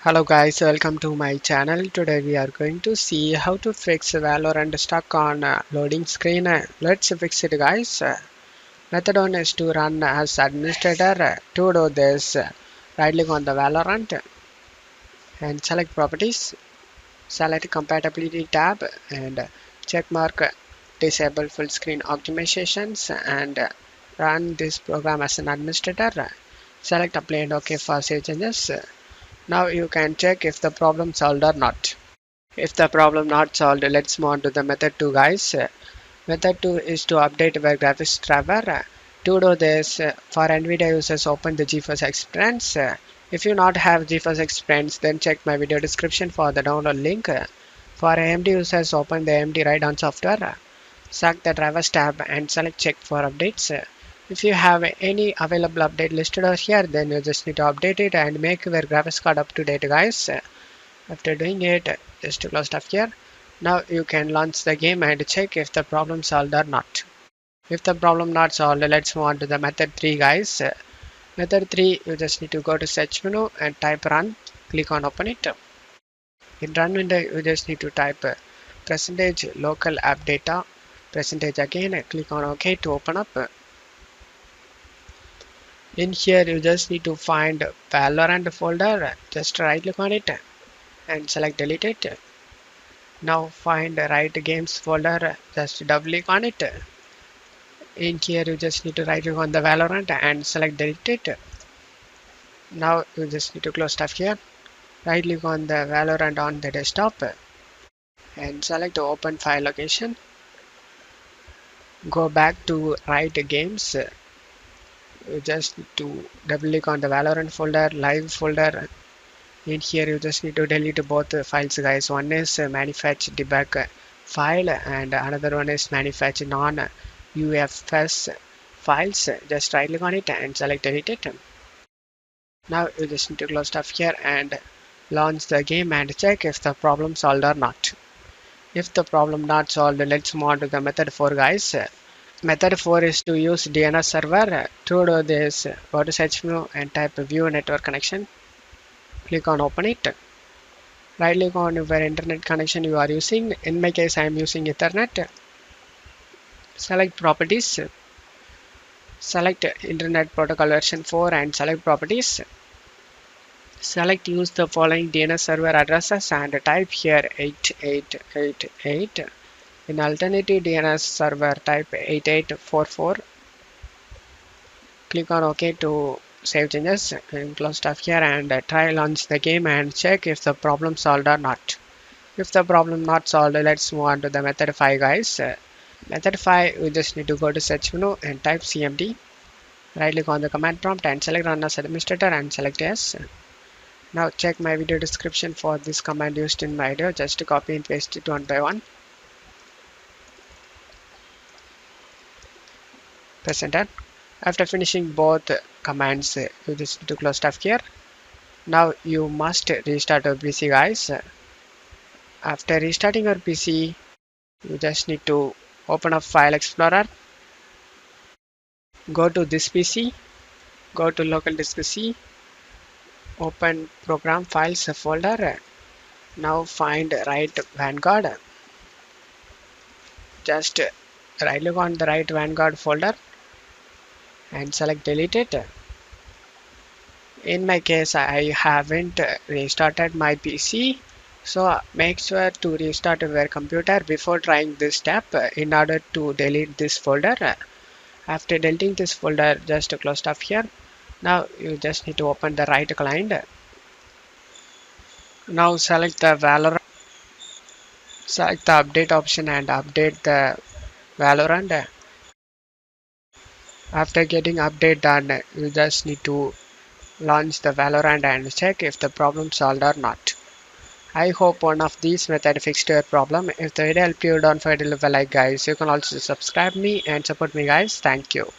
Hello guys, welcome to my channel. Today we are going to see how to fix Valorant stuck on loading screen. Let's fix it guys. Method 1 is to run as administrator. To do this, right click on the Valorant and select properties. Select compatibility tab and check mark disable full screen optimizations and run this program as an administrator. Select apply and OK for save changes. Now you can check if the problem solved or not. If the problem not solved, let's move on to the method 2 guys. Method 2 is to update your graphics driver. To do this, for NVIDIA users open the GeForce Experience. If you not have GeForce Experience, then check my video description for the download link. For AMD users, open the AMD Radeon software. Select the drivers tab and select check for updates. If you have any available update listed over here, then you just need to update it and make your graphics card up to date guys. After doing it, just to close stuff here. Now you can launch the game and check if the problem solved or not. If the problem not solved, let's move on to the method 3 guys. Method 3, you just need to go to search menu and type run. Click on open it. In run window, you just need to type percentage local app data. Percentage again, click on OK to open up. In here, you just need to find Valorant folder. Just right click on it and select delete it. Now find the Riot games folder, just double click on it. In here you just need to right click on the Valorant and select delete it. Now you just need to close stuff here. Right click on the Valorant on the desktop and select the open file location. Go back to Riot games. You just need to double click on the Valorant folder, live folder. In here you just need to delete both files guys. One is manufacture debug file and another one is manufacture non UFS files. Just right click on it and select delete it. Now you just need to close stuff here and launch the game and check if the problem solved or not. If the problem not solved, let's move on to the method 4 guys. Method 4 is to use DNS server. To do this, go to search menu and type view network connection. Click on open it. Right click on your internet connection you are using. In my case, I am using Ethernet. Select properties. Select internet protocol version 4 and select properties. Select use the following DNS server addresses and type here 8888. In alternative DNS server, type 8844. Click on OK to save changes and close stuff here and try launch the game and check if the problem solved or not. If the problem not solved, let's move on to the method 5 guys. Method 5, we just need to go to search menu and type cmd. Right click on the command prompt and select run as administrator and select yes. Now check my video description for this command used in my video. Just to copy and paste it one by one. Press enter. After finishing both commands, you just need to close stuff here. Now you must restart your PC guys. After restarting your PC, you just need to open up File Explorer. Go to this PC. Go to local disk C. Open program files folder. Now find Riot Vanguard. Just right click on the Riot Vanguard folder and select delete it. In my case, I haven't restarted my PC, so make sure to restart your computer before trying this step in order to delete this folder. After deleting this folder, just close stuff here. Now you just need to open the Riot client. Now select the Valorant. Select the update option and update the Valorant. After getting update done, you just need to launch the Valorant and check if the problem solved or not. I hope one of these methods fixed your problem. If the video helped you, don't forget to leave a like guys. You can also subscribe me and support me guys. Thank you.